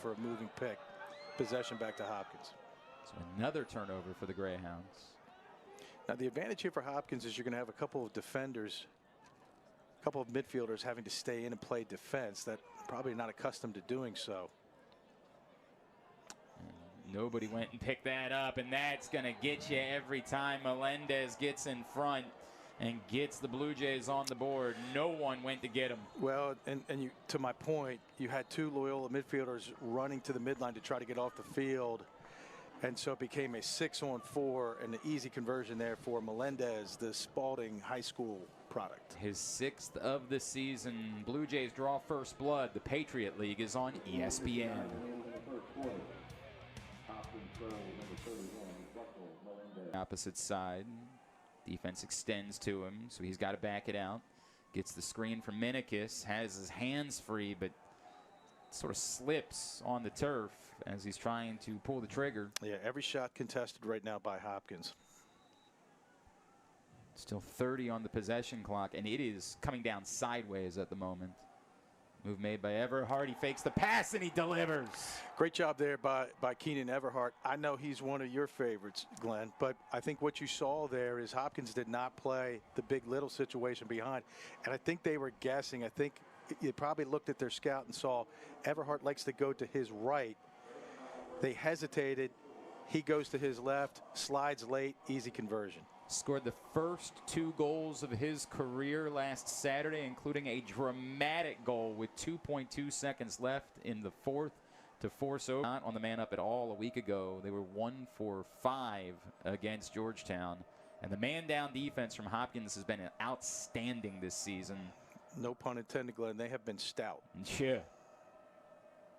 for a moving pick. Possession back to Hopkins. So another turnover for the Greyhounds. Now the advantage here for Hopkins is you're going to have a couple of defenders, a couple of midfielders having to stay in and play defense that probably not accustomed to doing so. Nobody went and picked that up, and that's going to get you every time Melendez gets in front and gets the Blue Jays on the board. No one went to get him. Well, and you, to my point, you had two Loyola midfielders running to the midline to try to get off the field. And so it became a 6-on-4 and an easy conversion there for Melendez, the Spalding High School product. His 6th of the season. Blue Jays draw first blood. The Patriot League is on ESPN. Opposite side. Defense extends to him, so he's got to back it out. Gets the screen from Minikis, has his hands free, but sort of slips on the turf as he's trying to pull the trigger. Yeah, every shot contested right now by Hopkins. Still 30 on the possession clock, and it is coming down sideways at the moment. Move made by Everhart. He fakes the pass, and he delivers. Great job there by Keenan Everhart. I know he's one of your favorites, Glenn, but I think what you saw there is Hopkins did not play the big little situation behind. And I think they were guessing. I think you probably looked at their scout and saw Everhart likes to go to his right. They hesitated. He goes to his left, slides late, easy conversion. Scored the first 2 goals of his career last Saturday, including a dramatic goal with 2.2 seconds left in the 4th to force over. Not on the man up at all a week ago. They were 1 for 5 against Georgetown. And the man down defense from Hopkins has been outstanding this season. No pun intended, Glenn. They have been stout. Yeah.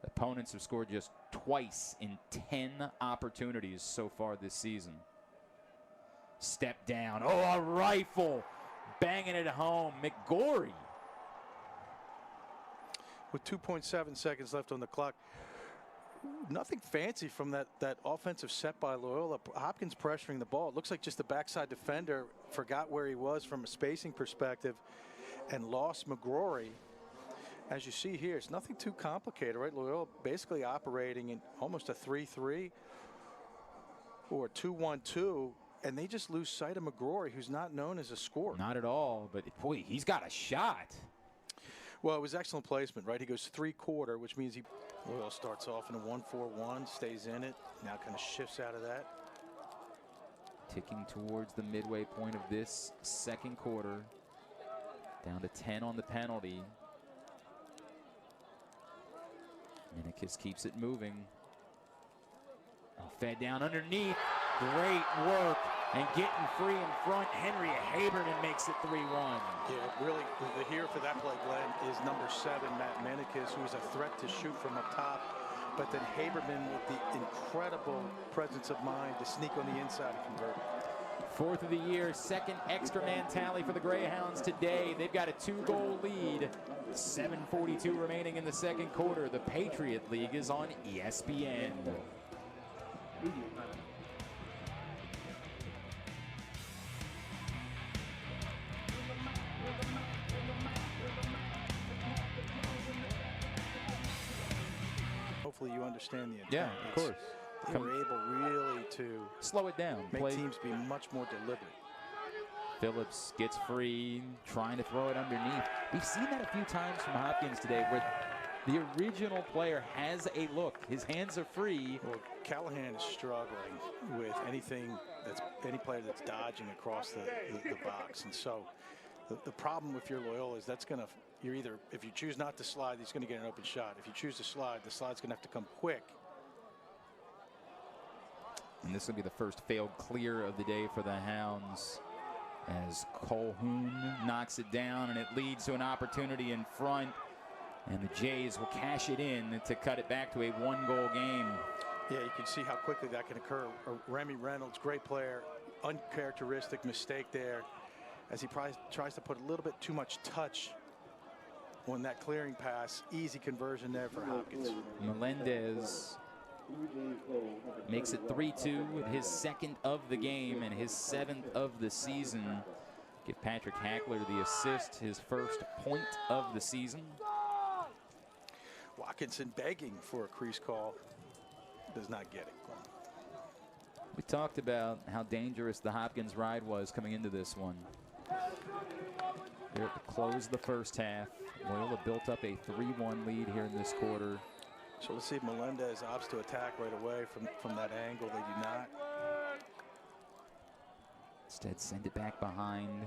Opponents have scored just twice in 10 opportunities so far this season. Step down. Oh, a rifle. Banging it home. McGorry. With 2.7 seconds left on the clock. Nothing fancy from that offensive set by Loyola. Hopkins pressuring the ball. It looks like just the backside defender forgot where he was from a spacing perspective and lost McGrory. As you see here, it's nothing too complicated, right? Loyola basically operating in almost a 3-3 or a 2-1-2. And they just lose sight of McGrory, who's not known as a scorer. Not at all, but boy, he's got a shot. Well, it was excellent placement, right? He goes 3-quarter, which means Loyola starts off in a 1-4-1, stays in it, now kind of shifts out of that. Ticking towards the midway point of this second quarter. Down to 10 on the penalty. Minikis keeps it moving. Fed down underneath. Great work. And getting free in front, Henry Haberman makes it 3-1. Yeah, really, the hero for that play, Glenn, is number 7, Matt Minikis, who's a threat to shoot from up top. But then Haberman with the incredible presence of mind to sneak on the inside and convert. 4th of the year, 2nd extra man tally for the Greyhounds today. They've got a 2-goal lead. 7:42 remaining in the second quarter. The Patriot League is on ESPN. Hopefully you understand the intent. Yeah, of course. They were able really to slow it down. Make teams be much more deliberate. Phillips gets free, trying to throw it underneath. We've seen that a few times from Hopkins today where the original player has a look. His hands are free. Well, Callahan is struggling with any player that's dodging across the box. And so the problem with your Loyola is you're either, if you choose not to slide, he's going to get an open shot. If you choose to slide, the slide's going to have to come quick. And this will be the first failed clear of the day for the Hounds as Colhoun knocks it down, and it leads to an opportunity in front. And the Jays will cash it in to cut it back to a 1-goal game. Yeah, you can see how quickly that can occur. Remy Reynolds, great player, uncharacteristic mistake there as he tries to put a little bit too much touch on that clearing pass. Easy conversion there for Hopkins. Melendez makes it 3-2, his 2nd of the game and his 7th of the season. Give Patrick Hackler the assist, his first point of the season. Well, Hopkinson begging for a crease call. Does not get it. We talked about how dangerous the Hopkins ride was coming into this one. They're at the close of the first half. Loyola built up a 3-1 lead here in this quarter. So let's see if Melendez opts to attack right away from that angle. They do not. Instead, send it back behind.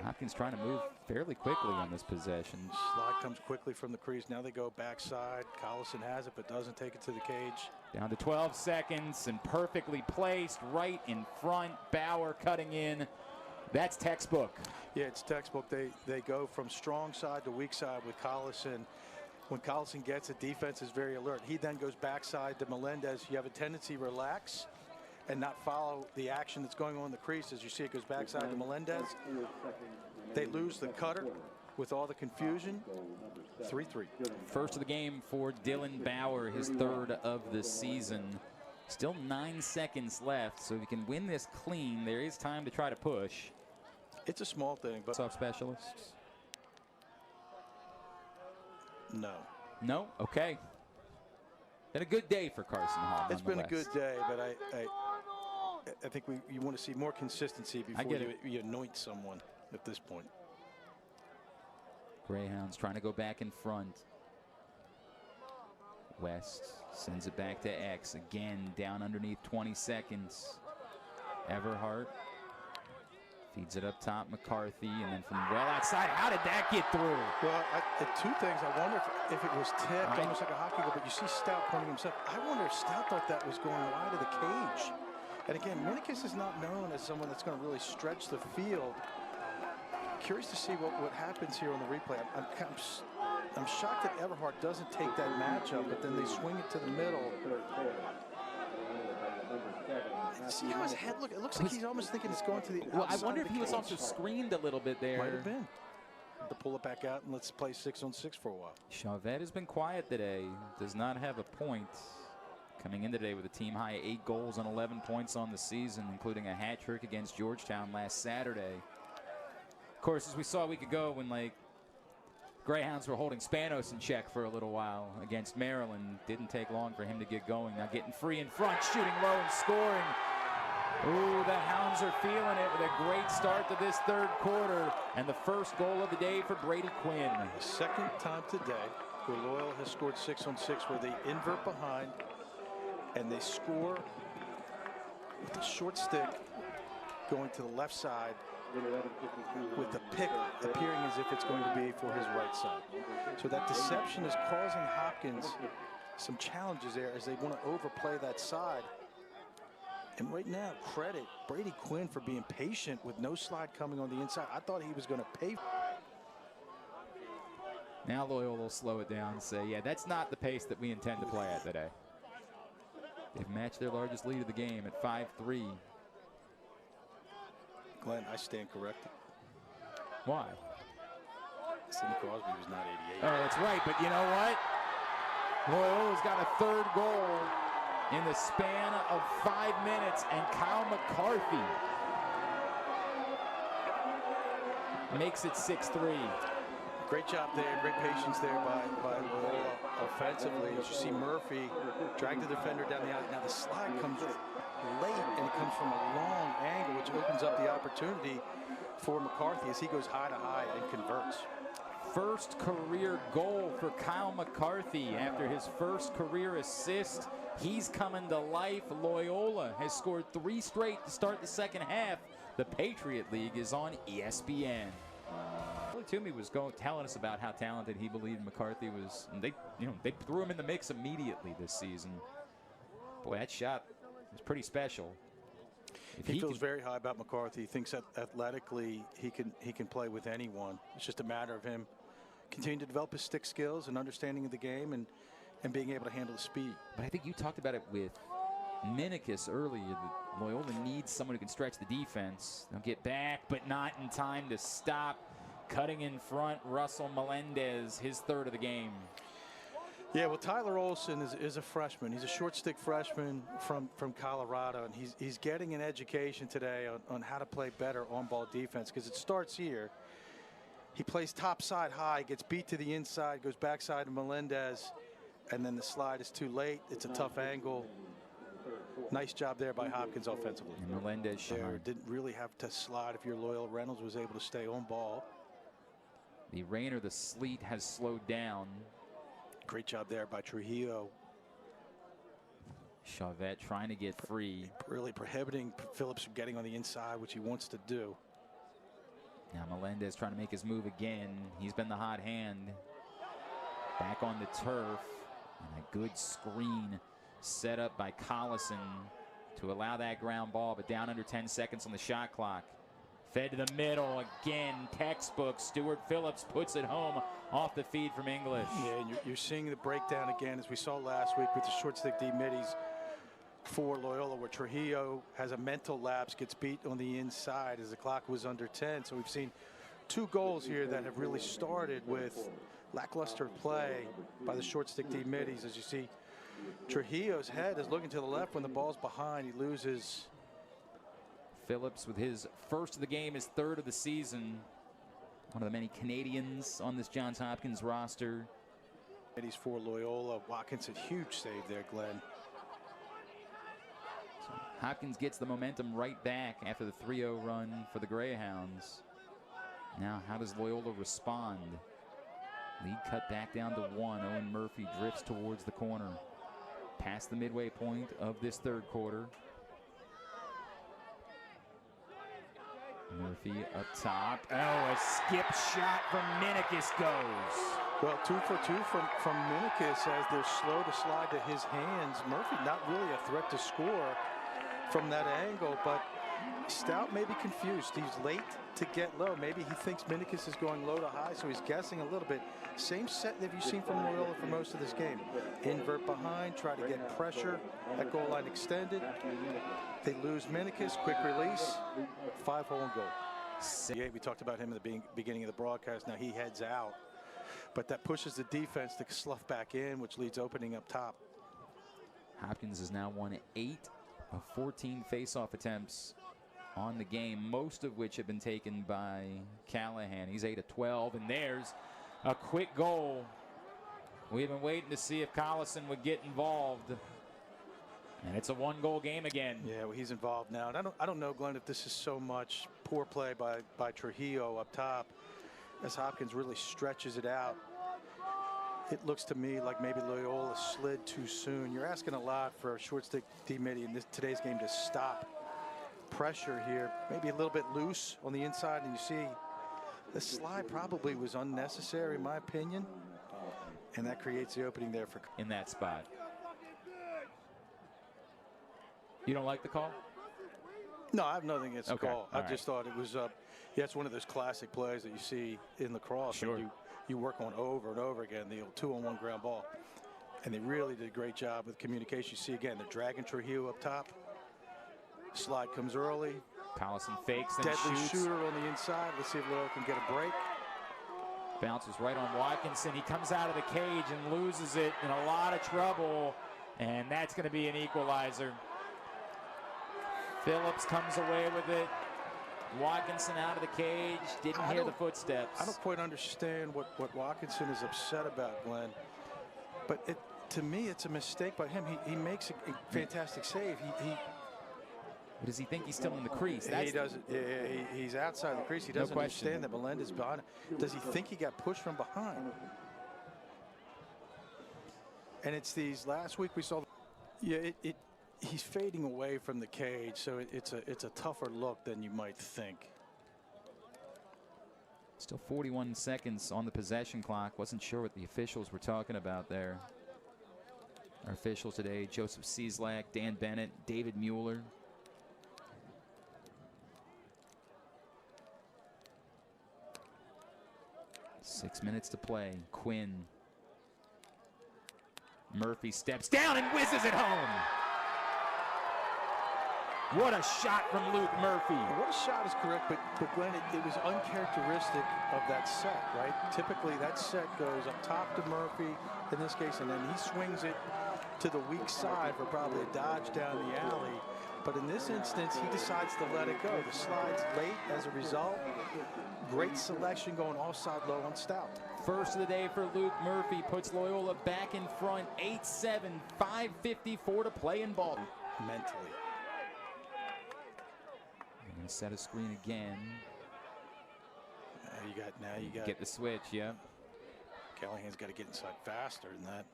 Hopkins trying to move fairly quickly on this possession. Slide comes quickly from the crease. Now they go backside. Collison has it, but doesn't take it to the cage. Down to 12 seconds and perfectly placed right in front. Bauer cutting in. That's textbook. Yeah, it's textbook. They go from strong side to weak side with Collison. When Collison gets it, defense is very alert. He then goes backside to Melendez. You have a tendency to relax and not follow the action that's going on in the crease. As you see, it goes backside to Melendez. They lose the cutter with all the confusion. 3-3. First of the game for Dylan Bauer, his third of the season. Still 9 seconds left, so if you can win this clean, there is time to try to push. It's a small thing, but Soft specialists? no. No? Okay. Been a good day for Carson Hall. It's been a good day, but I think you want to see more consistency before you anoint someone at this point. Greyhounds trying to go back in front. West sends it back to X. Again, down underneath 20 seconds. Everhart feeds it up top, McCarthy, and then from well outside. How did that get through? Well, two things. I wonder if it was tipped, almost like a hockey goal, but you see Stout pointing himself. I wonder if Stout thought that was going wide of the cage. And again, Minikis is not known as someone that's going to really stretch the field. Curious to see what happens here on the replay. I'm shocked that Everhart doesn't take that matchup, but then they swing it to the middle. See how his head look? It looks like he's almost thinking it's going to the outside. Well, I wonder if he was cage. also screened a little bit there. Might have been. To pull it back out and let's play 6-on-6 for a while. Chavette has been quiet today. Does not have a point. Coming in today with a team high 8 goals and 11 points on the season, including a hat trick against Georgetown last Saturday. Of course, as we saw a week ago when Greyhounds were holding Spanos in check for a little while against Maryland. Didn't take long for him to get going. Now getting free in front, shooting low and scoring. Ooh, the Hounds are feeling it with a great start to this third quarter. And the first goal of the day for Brady Quinn. The second time today where Loyola has scored 6-on-6 where they invert behind and they score with a short stick going to the left side with the pick appearing as if it's going to be for his right side. So that deception is causing Hopkins some challenges there as they want to overplay that side. And right now, credit Brady Quinn for being patient with no slide coming on the inside. I thought he was going to pay. Now Loyola will slow it down and say, yeah, that's not the pace that we intend to play at today. They've matched their largest lead of the game at 5-3. Glenn, I stand corrected. Why? Sidney Crosby was not 88. Oh, that's right, but you know what? Loyola's got a third goal in the span of 5 minutes, and Kyle McCarthy makes it 6-3. Great job there, great patience there by Loyola offensively. As you see Murphy drag the defender down the alley. Now the slide comes late and it comes from a long angle, which opens up the opportunity for McCarthy as he goes high to high and converts. First career goal for Kyle McCarthy after his first career assist. He's coming to life. Loyola has scored 3 straight to start the second half. The Patriot League is on ESPN. Toomey was telling us about how talented he believed McCarthy was. And they threw him in the mix immediately this season. Boy, that shot was pretty special. He feels very high about McCarthy. He thinks that athletically he can play with anyone. It's just a matter of him continuing to develop his stick skills and understanding of the game and being able to handle the speed. But I think you talked about it with Minikis earlier. That Loyola needs someone who can stretch the defense. They'll get back, but not in time to stop. Cutting in front, Russell Melendez, his third of the game. Yeah, well, Tyler Olson is a freshman. He's a short stick freshman from Colorado, and he's getting an education today on how to play better on-ball defense, because it starts here. He plays top side high, gets beat to the inside, goes backside to Melendez, and then the slide is too late. It's a tough angle. Nice job there by Hopkins offensively. And Melendez there didn't really have to slide if you're Loyola. Reynolds was able to stay on ball. The rain or the sleet has slowed down. Great job there by Trujillo. Chavette trying to get free. Really prohibiting Phillips from getting on the inside, which he wants to do. Now Melendez trying to make his move again. He's been the hot hand. Back on the turf. And a good screen set up by Collison to allow that ground ball, but down under 10 seconds on the shot clock. Fed to the middle again, textbook. Stuart Phillips puts it home off the feed from English. Yeah, and you're seeing the breakdown again as we saw last week with the short stick D middies for Loyola, where Trujillo has a mental lapse, gets beat on the inside as the clock was under 10. So we've seen 2 goals here that have really started with lackluster play by the short stick D middies. As you see, Trujillo's head is looking to the left when the ball's behind. He loses. Phillips with his first of the game, his third of the season. One of the many Canadians on this Johns Hopkins roster. He's for Loyola. Watkins, a huge save there, Glenn. So Hopkins gets the momentum right back after the 3-0 run for the Greyhounds. Now, how does Loyola respond? Lead cut back down to 1. Owen Murphy drifts towards the corner. Past the midway point of this third quarter. Murphy up top. Oh, a skip shot from Minikis goes. Well, 2 for 2 from Minikis as they're slow to slide to his hands. Murphy not really a threat to score from that angle, but Stout may be confused. He's late to get low. Maybe he thinks Minikis is going low to high, so he's guessing a little bit. Same set that you've seen from Loyola for most of this game. Invert behind, try to get pressure at goal line extended. They lose Minikis, quick release, 5-hole and goal. Yeah, we talked about him at the beginning of the broadcast. Now he heads out, but that pushes the defense to slough back in, which leads opening up top. Hopkins has now won 8 of 14 face-off attempts on the game, most of which have been taken by Callahan. He's 8 of 12, and there's a quick goal. We've been waiting to see if Collison would get involved. And it's a 1-goal game again. Yeah, well, he's involved now. And I don't know, Glenn, if this is so much poor play by Trujillo up top as Hopkins really stretches it out. It looks to me like maybe Loyola slid too soon. You're asking a lot for a short stick D-midi in today's game to stop pressure here. Maybe a little bit loose on the inside, and you see the slide probably was unnecessary in my opinion. And that creates the opening there for in that spot. You don't like the call? No, I have nothing against the call. I All just thought it was, yeah, it's one of those classic plays that you see in lacrosse. Sure. That you work on over and over again, the old 2-on-1 ground ball. And they really did a great job with communication. You see again, they're dragging Trujillo up top. Slide comes early. Collison fakes and Deadly shoots. shooter on the inside. Let's see if Loyola can get a break. Bounces right on Watkinson. He comes out of the cage and loses it in a lot of trouble. And that's going to be an equalizer. Phillips comes away with it. Watkinson out of the cage. Didn't hear the footsteps. I don't quite understand what Watkinson is upset about, Glenn. But to me, it's a mistake by him. He makes a fantastic save. Does he think he's still in the crease? He doesn't. Yeah, he's outside the crease. He doesn't understand that Melendez behind him. Does he think he got pushed from behind? And it's these last week we saw. Yeah, he's fading away from the cage, so it's a tougher look than you might think. Still 41 seconds on the possession clock. Wasn't sure what the officials were talking about there. Our officials today: Joseph Cieslak, Dan Bennett, David Mueller. 6 minutes to play. Quinn. Murphy steps down and whizzes it home. What a shot from Luke Murphy. What a shot is correct, but Glenn, it was uncharacteristic of that set, right? Typically that set goes up top to Murphy in this case, and then he swings it to the weak side for probably a dodge down the alley. But in this instance, he decides to let it go. The slide's late as a result. Great selection going offside low on Stout. First of the day for Luke Murphy puts Loyola back in front, 8-7, 5:54 to play in ball. Mentally. They're going to set a screen again. Now you got get the switch, yeah. Callahan's got to get inside faster than that.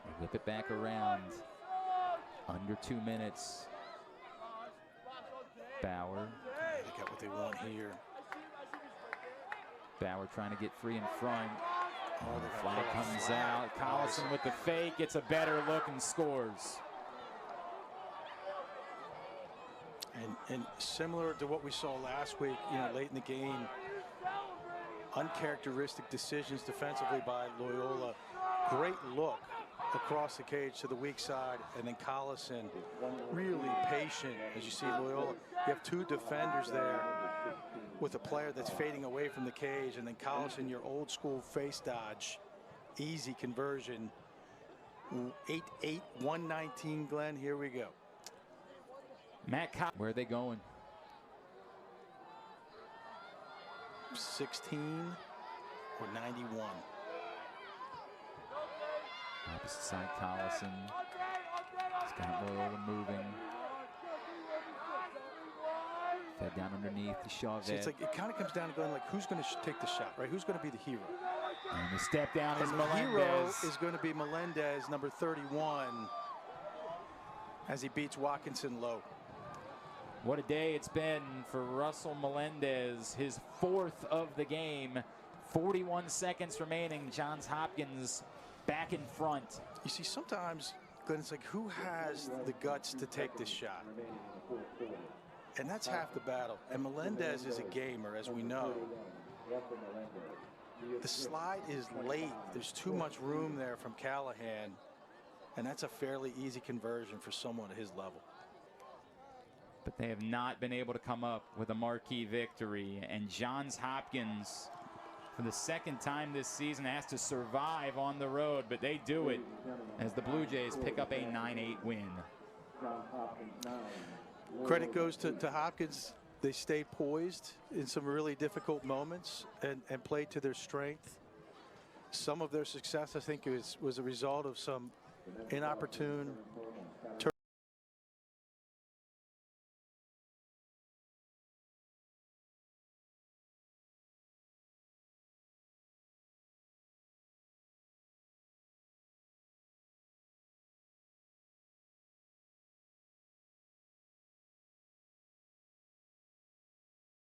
They whip it back around. Under 2 minutes. Bauer. They got what they want here. Bauer trying to get free in front. Oh, The flag comes out. Collison with the fake gets a better look and scores. And similar to what we saw last week, late in the game, uncharacteristic decisions defensively by Loyola. Great look across the cage to the weak side, and then Collison really patient. As you see Loyola, you have two defenders there with a player that's fading away from the cage, and then Collison, your old school face dodge, easy conversion. 8-8, 119, Glenn, here we go. Where are they going? 16 or 91. Opposite side, Collison. He's got Loyola moving. Fed down underneath the shove. See, it's like it kind of comes down to going like who's going to take the shot, right? Who's going to be the hero? And the step down is the Melendez. hero is going to be Melendez, number 31, as he beats Watkinson low. What a day it's been for Russell Melendez, his fourth of the game. 41 seconds remaining. Johns Hopkins back in front. You see, sometimes, Glenn, it's like who has the guts to take this shot? And that's half the battle. And Melendez is a gamer, as we know. The slide is late. There's too much room there from Callahan. And that's a fairly easy conversion for someone at his level. But they have not been able to come up with a marquee victory. And Johns Hopkins, for the second time this season, has to survive on the road. But they do it as the Blue Jays pick up a 9-8 win. Credit goes to Hopkins. They stayed poised in some really difficult moments and played to their strength. Some of their success, I think, was a result of some inopportune